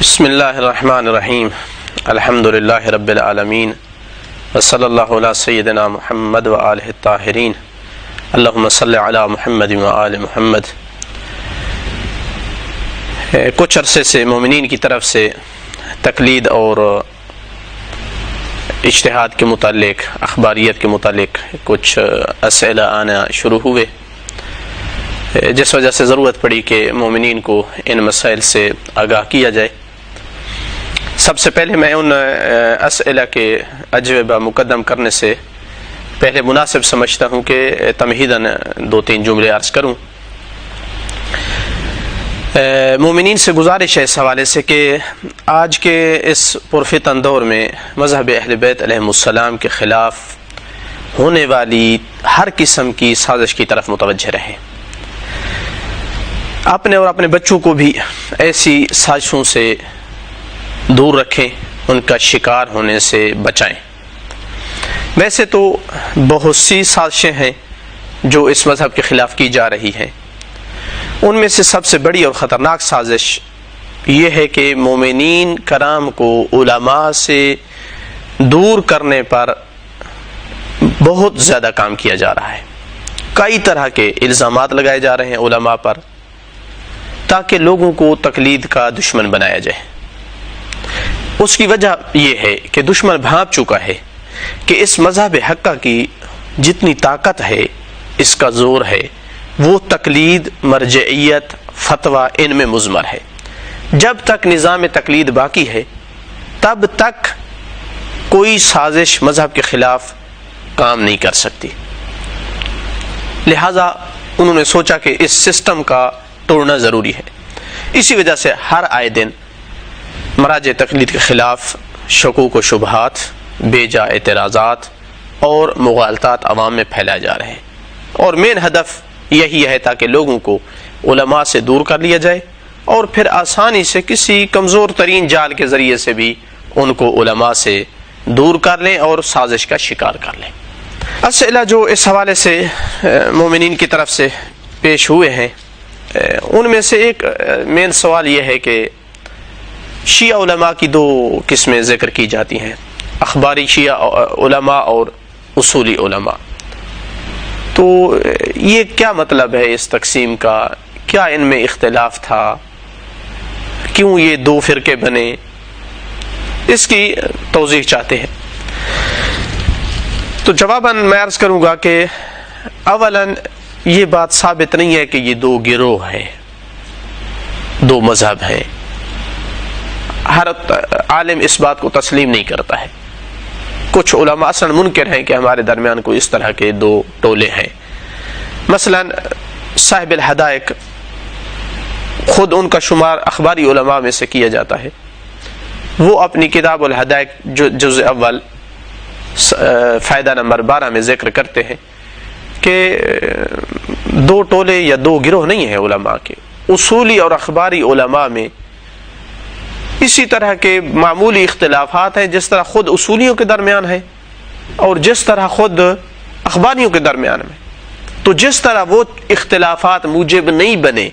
بسم اللہ الرحمن الرحیم الحمد للہ رب العالمین وصلی اللہ علی سیدنا محمد وآلہ الطاہرین اللہم صلی علی محمد وآل محمد۔ کچھ عرصے سے مومنین کی طرف سے تقلید اور اجتہاد کے متعلق، اخباریت کے متعلق کچھ اسئلہ آنا شروع ہوئے، جس وجہ سے ضرورت پڑی کہ مومنین کو ان مسائل سے آگاہ کیا جائے۔ سب سے پہلے میں ان اسئلہ کے اجوبہ مقدم کرنے سے پہلے مناسب سمجھتا ہوں کہ تمہیداً دو تین جملے عرض کروں۔ مومنین سے گزارش ہے اس حوالے سے کہ آج کے اس پرفتن دور میں مذہب اہل بیت علیہم السلام کے خلاف ہونے والی ہر قسم کی سازش کی طرف متوجہ رہیں، اپنے اور اپنے بچوں کو بھی ایسی سازشوں سے دور رکھیں، ان کا شکار ہونے سے بچائیں۔ ویسے تو بہت سی سازشیں ہیں جو اس مذہب کے خلاف کی جا رہی ہیں، ان میں سے سب سے بڑی اور خطرناک سازش یہ ہے کہ مومنین کرام کو علماء سے دور کرنے پر بہت زیادہ کام کیا جا رہا ہے۔ کئی طرح کے الزامات لگائے جا رہے ہیں علماء پر تاکہ لوگوں کو تقلید کا دشمن بنایا جائے۔ اس کی وجہ یہ ہے کہ دشمن بھانپ چکا ہے کہ اس مذہب حقہ کی جتنی طاقت ہے، اس کا زور ہے، وہ تقلید، مرجعیت، فتویٰ ان میں مضمر ہے۔ جب تک نظام تقلید باقی ہے تب تک کوئی سازش مذہب کے خلاف کام نہیں کر سکتی۔ لہذا انہوں نے سوچا کہ اس سسٹم کا توڑنا ضروری ہے۔ اسی وجہ سے ہر آئے دن مراجع تقلید کے خلاف شکوک و شبہات، بے جا اعتراضات اور مغالطات عوام میں پھیلائے جا رہے ہیں، اور مین ہدف یہی ہے تاکہ لوگوں کو علماء سے دور کر لیا جائے اور پھر آسانی سے کسی کمزور ترین جال کے ذریعے سے بھی ان کو علماء سے دور کر لیں اور سازش کا شکار کر لیں۔ اسئلہ جو اس حوالے سے مومنین کی طرف سے پیش ہوئے ہیں، ان میں سے ایک مین سوال یہ ہے کہ شیعہ علماء کی دو قسمیں ذکر کی جاتی ہیں، اخباری شیعہ علماء اور اصولی علماء۔ تو یہ کیا مطلب ہے اس تقسیم کا؟ کیا ان میں اختلاف تھا؟ کیوں یہ دو فرقے بنے؟ اس کی توضیح چاہتے ہیں۔ تو جواباً میں عرض کروں گا کہ اولاً یہ بات ثابت نہیں ہے کہ یہ دو گروہ ہیں، دو مذہب ہیں۔ ہر عالم اس بات کو تسلیم نہیں کرتا ہے۔ کچھ علماء اصلا منکر ہیں کہ ہمارے درمیان کوئی اس طرح کے دو ٹولے ہیں۔ مثلا صاحب الحدائق، خود ان کا شمار اخباری علماء میں سے کیا جاتا ہے۔ وہ اپنی کتاب الحدائق جزء اول فائدہ نمبر 12 میں ذکر کرتے ہیں کہ دو ٹولے یا دو گروہ نہیں ہیں علماء کے، اصولی اور اخباری علماء میں اسی طرح کے معمولی اختلافات ہیں جس طرح خود اصولیوں کے درمیان ہے اور جس طرح خود اخباریوں کے درمیان میں۔ تو جس طرح وہ اختلافات موجب نہیں بنے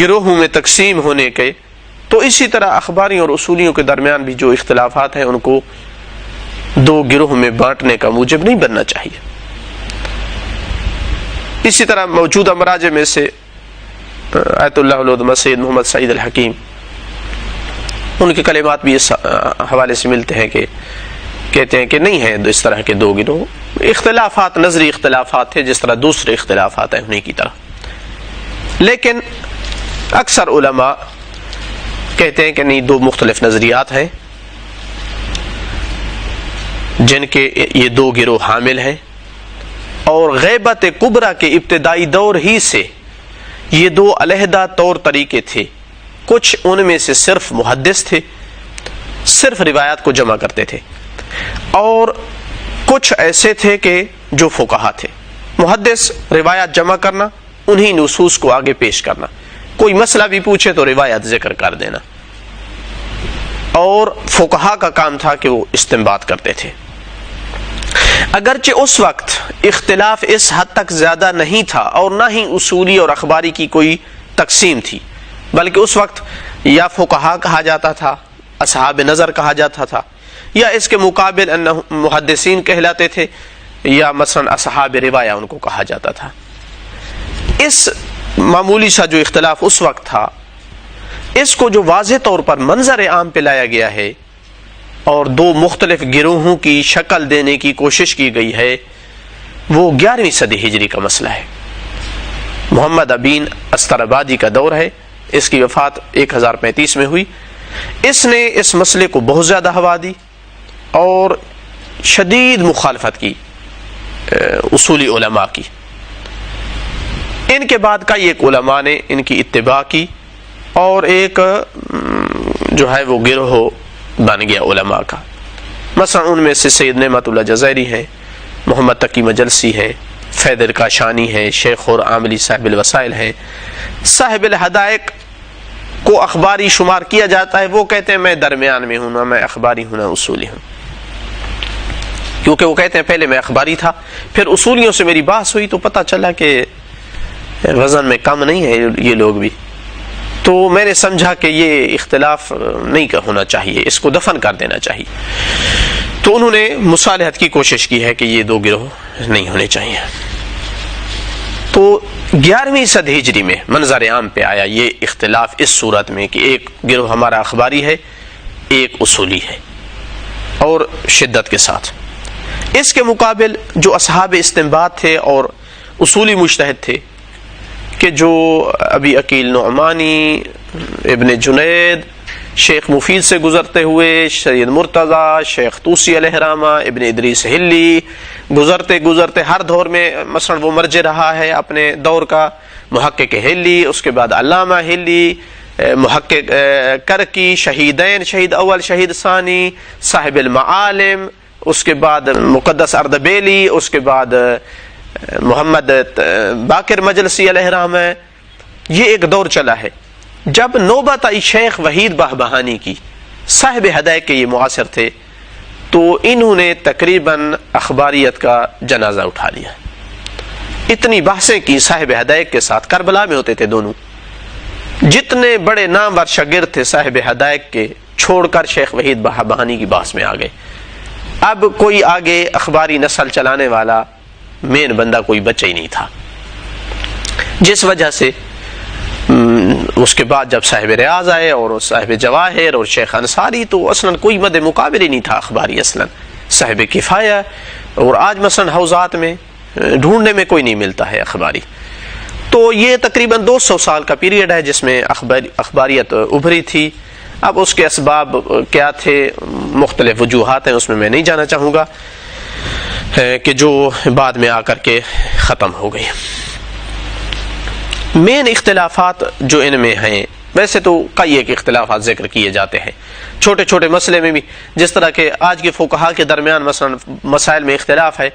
گروہوں میں تقسیم ہونے کے، تو اسی طرح اخباریوں اور اصولیوں کے درمیان بھی جو اختلافات ہیں ان کو دو گروہ میں بانٹنے کا موجب نہیں بننا چاہیے۔ اسی طرح موجودہ مراجع میں سے آیت اللہ العظمہ سید محمد سعید الحکیم، ان کے کلمات بھی اس حوالے سے ملتے ہیں کہ کہتے ہیں کہ نہیں ہیں اس طرح کے دو گروہ، اختلافات نظری اختلافات تھے جس طرح دوسرے اختلافات ہیں انہیں کی طرح۔ لیکن اکثر علماء کہتے ہیں کہ نہیں، دو مختلف نظریات ہیں جن کے یہ دو گروہ حامل ہیں، اور غیبت کبریٰ کے ابتدائی دور ہی سے یہ دو علیحدہ طور طریقے تھے۔ کچھ ان میں سے صرف محدث تھے، صرف روایات کو جمع کرتے تھے، اور کچھ ایسے تھے کہ جو فقہا تھے۔ محدث روایات جمع کرنا، انہی نصوص کو آگے پیش کرنا، کوئی مسئلہ بھی پوچھے تو روایت ذکر کر دینا، اور فقہا کا کام تھا کہ وہ استنباط کرتے تھے۔ اگرچہ اس وقت اختلاف اس حد تک زیادہ نہیں تھا اور نہ ہی اصولی اور اخباری کی کوئی تقسیم تھی، بلکہ اس وقت یا فقہا کہا جاتا تھا، اصحاب نظر کہا جاتا تھا، یا اس کے مقابل محدثین کہلاتے تھے، یا مثلا اصحاب روایہ ان کو کہا جاتا تھا۔ اس معمولی سا جو اختلاف اس وقت تھا، اس کو جو واضح طور پر منظر عام پہ لایا گیا ہے اور دو مختلف گروہوں کی شکل دینے کی کوشش کی گئی ہے، وہ 11ویں صدی ہجری کا مسئلہ ہے۔ محمد امین استرابادی کا دور ہے، اس کی وفات 1035 میں ہوئی۔ اس نے اس مسئلے کو بہت زیادہ ہوا دی اور شدید مخالفت کی اصولی علماء کی۔ ان کے بعد کئی ایک علماء نے ان کی اتباع کی اور ایک جو ہے وہ گروہ بن گیا علماء کا۔ مثلا ان میں سے سید نعمت اللہ جزائری ہے، محمد تقی مجلسی ہے، فید الکاشانی ہے، شیخ اور عاملی صاحب الوسائل ہے۔ صاحب الحدائق کو اخباری شمار کیا جاتا ہے، وہ کہتے ہیں میں درمیان میں ہوں، نہ میں اخباری ہوں نہ اصولی ہوں، کیونکہ وہ کہتے ہیں پہلے میں اخباری تھا، پھر اصولیوں سے میری بحث ہوئی تو پتہ چلا کہ وزن میں کم نہیں ہے یہ لوگ بھی، تو میں نے سمجھا کہ یہ اختلاف نہیں ہونا چاہیے، اس کو دفن کر دینا چاہیے۔ تو انہوں نے مصالحت کی کوشش کی ہے کہ یہ دو گروہ نہیں ہونے چاہیے۔ تو 11ویں صدی ہجری میں منظر عام پہ آیا یہ اختلاف اس صورت میں کہ ایک گروہ ہمارا اخباری ہے، ایک اصولی ہے، اور شدت کے ساتھ۔ اس کے مقابل جو اصحاب استنباط تھے اور اصولی مجتہد تھے، کہ جو ابی عقیل نعمانی، ابن جنید، شیخ مفید سے گزرتے ہوئے سید مرتضی، شیخ طوسی علیہ رحمہ، ابن ادریس ہلی، گزرتے گزرتے ہر دور میں مثلا وہ مرجع رہا ہے اپنے دور کا، محقق ہلی، اس کے بعد علامہ ہلی، محقق کرکی، شہیدین، شہید اول، شہید ثانی، صاحب المعالم، اس کے بعد مقدس اردبیلی، اس کے بعد محمد باقر مجلسی علیہ رحمہ۔ یہ ایک دور چلا ہے۔ جب نوبت آئی شیخ وحید بہبہانی کی، صاحب ہدایت کے یہ معاصر تھے، تو انہوں نے تقریباً اخباریت کا جنازہ اٹھا لیا۔ اتنی بحثیں کی صاحب ہدایت کے ساتھ، کربلا میں ہوتے تھے دونوں، جتنے بڑے نامور شاگرد تھے صاحب ہدایت کے چھوڑ کر شیخ وحید بہبہانی کی بحث میں آ گئے۔ اب کوئی آگے اخباری نسل چلانے والا مین بندہ کوئی بچہ ہی نہیں تھا، جس وجہ سے اس کے بعد جب صاحب ریاض آئے اور صاحب جواہر اور شیخ انصاری، تو اصلاً کوئی مد مقابل ہی نہیں تھا اخباری اصلاً، صاحب کفایہ، اور آج مثلاً حوزات میں ڈھونڈنے میں کوئی نہیں ملتا ہے اخباری۔ تو یہ تقریباً 200 سال کا پیریڈ ہے جس میں اخباریت ابھری تھی۔ اب اس کے اسباب کیا تھے، مختلف وجوہات ہیں، اس میں نہیں جانا چاہوں گا، کہ جو بعد میں آ کر کے ختم ہو گئی۔ مین اختلافات جو ان میں ہیں، ویسے تو کئی ایک اختلافات ذکر کیے جاتے ہیں چھوٹے چھوٹے مسئلے میں بھی، جس طرح کہ آج کے فقہا کے درمیان مثلا مسائل میں اختلاف ہے،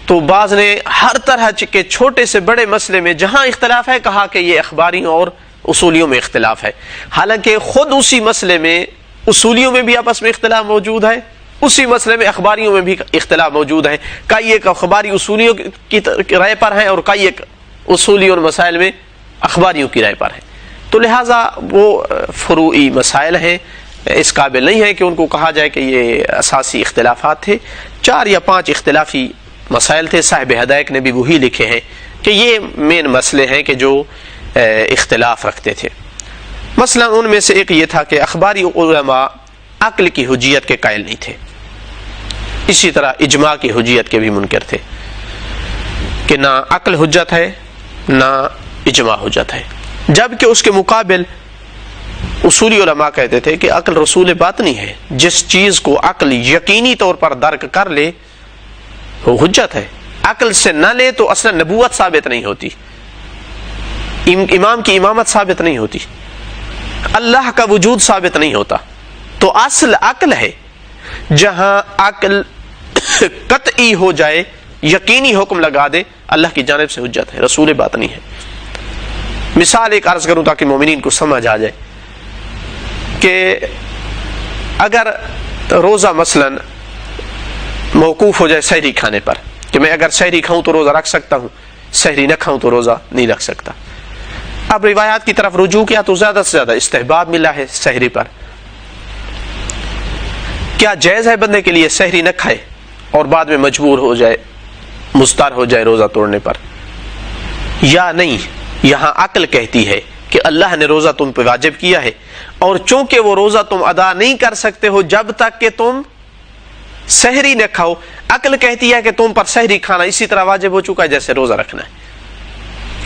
تو بعض نے ہر طرح کے چھوٹے سے بڑے مسئلے میں جہاں اختلاف ہے کہا کہ یہ اخباریوں اور اصولیوں میں اختلاف ہے، حالانکہ خود اسی مسئلے میں اصولیوں میں بھی آپس میں اختلاف موجود ہے، اسی مسئلے میں اخباریوں میں بھی اختلاف موجود ہے۔ کئی ایک اخباری اصولیوں کی رائے پر ہیں اور کئی ایک اصولی اور مسائل میں اخباریوں کی رائے پر ہیں، تو لہٰذا وہ فروعی مسائل ہیں، اس قابل نہیں ہے کہ ان کو کہا جائے کہ یہ اساسی اختلافات تھے۔ 4 یا 5 اختلافی مسائل تھے، صاحب ہدایت نے بھی وہی لکھے ہیں کہ یہ مین مسئلے ہیں کہ جو اختلاف رکھتے تھے۔ مثلا ان میں سے ایک یہ تھا کہ اخباری علماء عقل کی حجیت کے قائل نہیں تھے، اسی طرح اجماع کی حجیت کے بھی منکر تھے، کہ نہ عقل حجت ہے نہ اجماع حجت ہے، جبکہ اس کے مقابل اصولی علماء کہتے تھے کہ عقل رسول باطنی ہے، جس چیز کو عقل یقینی طور پر درک کر لے وہ حجت ہے، عقل سے نہ لے تو اصلا نبوت ثابت نہیں ہوتی، امام کی امامت ثابت نہیں ہوتی، اللہ کا وجود ثابت نہیں ہوتا۔ تو اصل عقل ہے، جہاں عقل قطعی ہو جائے، یقینی حکم لگا دے، اللہ کی جانب سے حجت ہے، رسول باطنی ہے۔ مثال ایک عرض کروں تاکہ مومنین کو سمجھ آ جائے کہ اگر روزہ مثلا موقوف ہو جائے سحری کھانے پر، کہ میں اگر سحری کھاؤں تو روزہ رکھ سکتا ہوں، سحری نہ کھاؤں تو روزہ نہیں رکھ سکتا، اب روایات کی طرف رجوع کیا تو زیادہ سے زیادہ استحباب ملا ہے سحری پر. کیا جائز ہے بندے کے لیے سحری نہ کھائے اور بعد میں مجبور ہو جائے, مضطر ہو جائے روزہ توڑنے پر, یا نہیں؟ یہاں عقل کہتی ہے کہ اللہ نے روزہ تم پہ واجب کیا ہے, اور چونکہ وہ روزہ تم ادا نہیں کر سکتے ہو جب تک کہ تم سحری نہ کھاؤ, عقل کہتی ہے کہ تم پر سحری کھانا اسی طرح واجب ہو چکا ہے جیسے روزہ رکھنا ہے.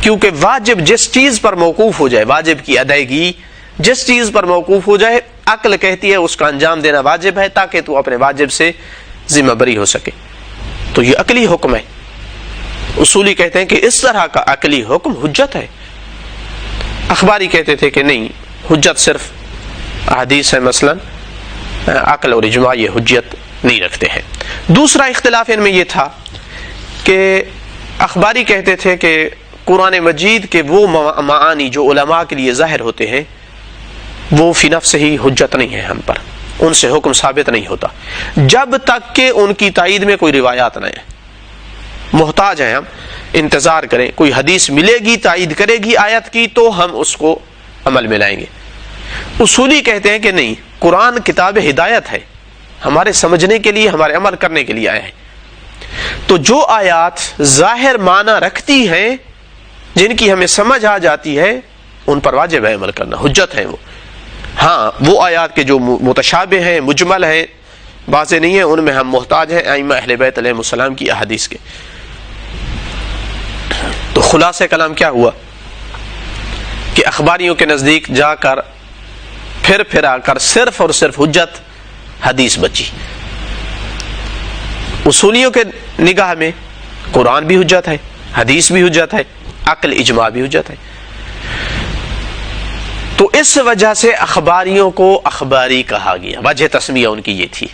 کیونکہ واجب جس چیز پر موقوف ہو جائے, واجب کی ادائیگی جس چیز پر موقوف ہو جائے, عقل کہتی ہے اس کا انجام دینا واجب ہے تاکہ تو اپنے واجب سے ذمہ بری ہو سکے. تو یہ عقلی حکم ہے. اصولی کہتے ہیں کہ اس طرح کا عقلی حکم حجت ہے. اخباری کہتے تھے کہ نہیں, حجت صرف احادیث ہے, مثلا عقل اور اجماع یہ حجت نہیں رکھتے ہیں. دوسرا اختلاف ان میں یہ تھا کہ اخباری کہتے تھے کہ قرآن مجید کے وہ معانی جو علماء کے لیے ظاہر ہوتے ہیں وہ فی نفس ہی حجت نہیں ہے ہم پر, ان سے حکم ثابت نہیں ہوتا جب تک کہ ان کی تائید میں کوئی روایات نہ ہے. محتاج ہیں ہم, انتظار کریں, کوئی حدیث ملے گی تائید کرے گی آیت کی تو ہم اس کو عمل میں لائیں گے. اصولی کہتے ہیں کہ نہیں, قرآن کتاب ہدایت ہے, ہمارے سمجھنے کے لیے, ہمارے عمل کرنے کے لیے آیا ہے. تو جو آیات ظاہر معنی رکھتی ہیں, جن کی ہمیں سمجھ آ جاتی ہے, ان پر واجب ہے عمل کرنا, حجت ہیں وہ. ہاں وہ آیات کے جو متشابہ ہیں, مجمل ہیں, واضح نہیں ہیں, ان میں ہم محتاج ہیں ائمہ اہل بیت علیہ السلام کی احادیث کے. تو خلاصہ کلام کیا ہوا کہ اخباریوں کے نزدیک جا کر پھر آ کر صرف اور صرف حجت حدیث بچی. اصولیوں کے نگاہ میں قرآن بھی حجت ہے, حدیث بھی حجت ہے, عقل اجماع بھی حجت ہے. تو اس وجہ سے اخباریوں کو اخباری کہا گیا. وجہ تسمیہ ان کی یہ تھی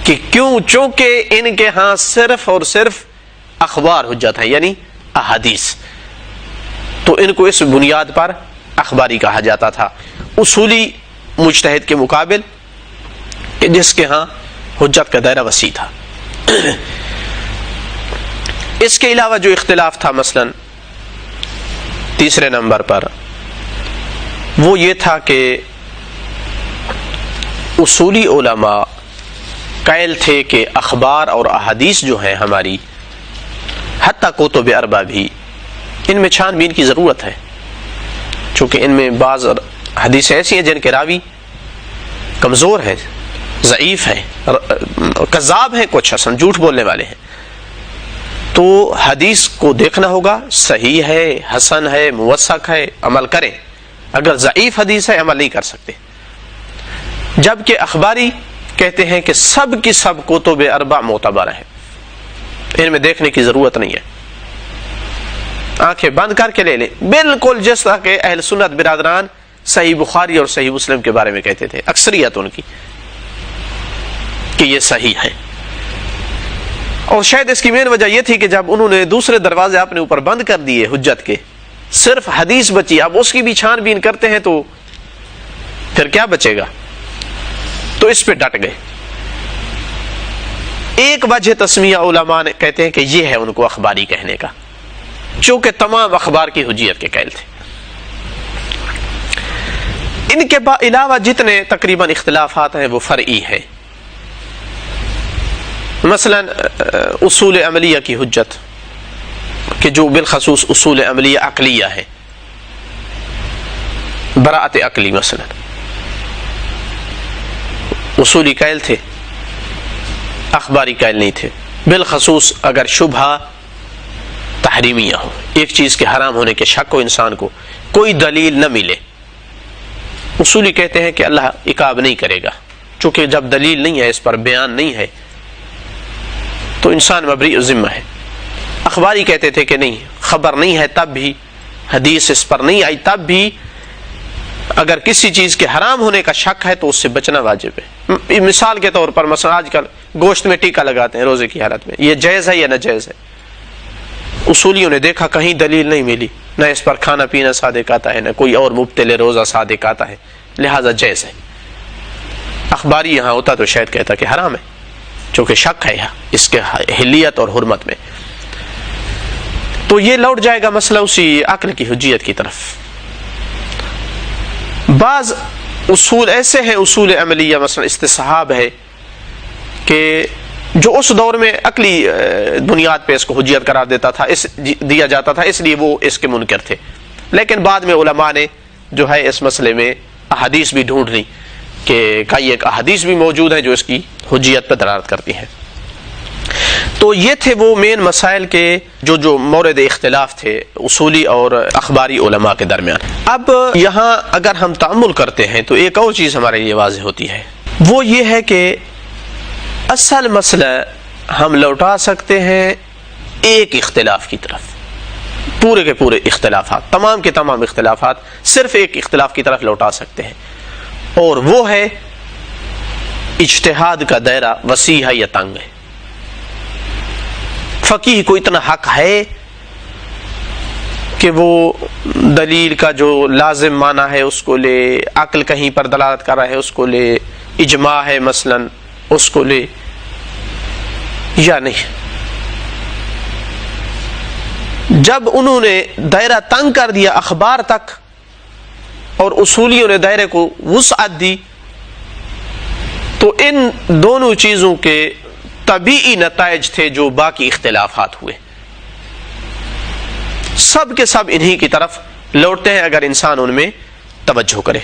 کہ کیوں, چونکہ ان کے ہاں صرف اور صرف اخبار حجت ہے, یعنی احادیث, تو ان کو اس بنیاد پر اخباری کہا جاتا تھا. اصولی مجتہد کے مقابل کہ جس کے ہاں حجت کا دائرہ وسیع تھا. اس کے علاوہ جو اختلاف تھا مثلا تیسرے نمبر پر, وہ یہ تھا کہ اصولی علماء قائل تھے کہ اخبار اور احادیث جو ہیں ہماری, حتیٰ کتب اربع بھی, ان میں چھان بین کی ضرورت ہے, چونکہ ان میں بعض حدیثیں ایسی ہیں جن کے راوی کمزور ہیں, ضعیف ہیں, کذاب ہیں, کچھ حسن جھوٹ بولنے والے ہیں. تو حدیث کو دیکھنا ہوگا, صحیح ہے, حسن ہے, موثق ہے, عمل کریں. اگر ضعیف حدیث ہے عمل نہیں کر سکتے. جبکہ اخباری کہتے ہیں کہ سب کی سب کتب اربع معتبر ہیں, ان میں دیکھنے کی ضرورت نہیں ہے, آنکھیں بند کر کے لے لیں. بالکل جس طرح کہ اہل سنت برادران صحیح بخاری اور صحیح مسلم کے بارے میں کہتے تھے, اکثریت ان کی, کہ یہ صحیح ہے. اور شاید اس کی مین وجہ یہ تھی کہ جب انہوں نے دوسرے دروازے اپنے اوپر بند کر دیے حجت کے, صرف حدیث بچی, اب اس کی بھی چھان بین کرتے ہیں تو پھر کیا بچے گا, تو اس پہ ڈٹ گئے. ایک وجہ تسمیہ علماء نے کہتے ہیں کہ یہ ہے ان کو اخباری کہنے کا, چونکہ تمام اخبار کی حجیت کے قائل تھے. ان کے علاوہ جتنے تقریباً اختلافات ہیں وہ فرعی ہیں. مثلا اصول عملیہ کی حجت, کہ جو بالخصوص اصول عملیہ عقلیہ ہے, براءت عقلی مثلا, اصولی قائل تھے, اخباری قائل نہیں تھے. بالخصوص اگر شبہ تحریمیہ ہو, ایک چیز کے حرام ہونے کے شک ہو انسان کو, کوئی دلیل نہ ملے, اصولی کہتے ہیں کہ اللہ عقاب نہیں کرے گا, چونکہ جب دلیل نہیں ہے, اس پر بیان نہیں ہے, تو انسان مبری ذمہ ہے. اخباری کہتے تھے کہ نہیں, خبر نہیں ہے تب بھی, حدیث اس پر نہیں آئی تب بھی, اگر کسی چیز کے حرام ہونے کا شک ہے تو اس سے بچنا واجب ہے. مثال کے طور پر مثلا آج کل گوشت میں ٹیکا لگاتے ہیں روزے کی حالت میں, یہ جائز ہے یا ناجائز ہے؟ اصولیوں نے دیکھا کہیں دلیل نہیں ملی, نہ اس پر کھانا پینا صادق آتا ہے, نہ کوئی اور مبتل روزہ صادق آتا ہے, لہذا جائز ہے. اخباری یہاں ہوتا تو شاید کہتا کہ حرام ہے, چونکہ شک ہے اس کے حلیت اور حرمت میں. تو یہ لوٹ جائے گا مسئلہ اسی عقل کی حجیت کی طرف. بعض اصول ایسے ہیں، اصول عملیہ مثلا استصحاب ہے کہ جو اس دور میں عقلی بنیاد پہ اس کو حجیت قرار دیا جاتا تھا، اس لیے وہ اس کے منکر تھے، لیکن بعد میں علماء نے جو ہے اس مسئلے میں احادیث بھی ڈھونڈ لی کہ کئی ایک احادیث بھی موجود ہیں جو اس کی حجیت پہ دلالت کرتی ہیں۔ تو یہ تھے وہ مین مسائل کے جو مورد اختلاف تھے اصولی اور اخباری علماء کے درمیان۔ اب یہاں اگر ہم تأمل کرتے ہیں تو ایک اور چیز ہمارے لیے واضح ہوتی ہے، وہ یہ ہے کہ اصل مسئلہ ہم لوٹا سکتے ہیں ایک اختلاف کی طرف، پورے کے پورے اختلافات، تمام کے تمام اختلافات صرف ایک اختلاف کی طرف لوٹا سکتے ہیں، اور وہ ہے اجتہاد کا دائرہ وسیع ہے یا تنگ ہے۔ فقیہ کو اتنا حق ہے کہ وہ دلیل کا جو لازم معنی ہے اس کو لے، عقل کہیں پر دلالت کر رہا ہے اس کو لے، اجماع ہے مثلا اس کو لے یا نہیں۔ جب انہوں نے دائرہ تنگ کر دیا اخبار تک اور اصولیوں نے دائرے کو وسعت دی، تو ان دونوں چیزوں کے طبیعی نتائج تھے جو باقی اختلافات ہوئے، سب کے سب انہی کی طرف لوٹتے ہیں اگر انسان ان میں توجہ کرے۔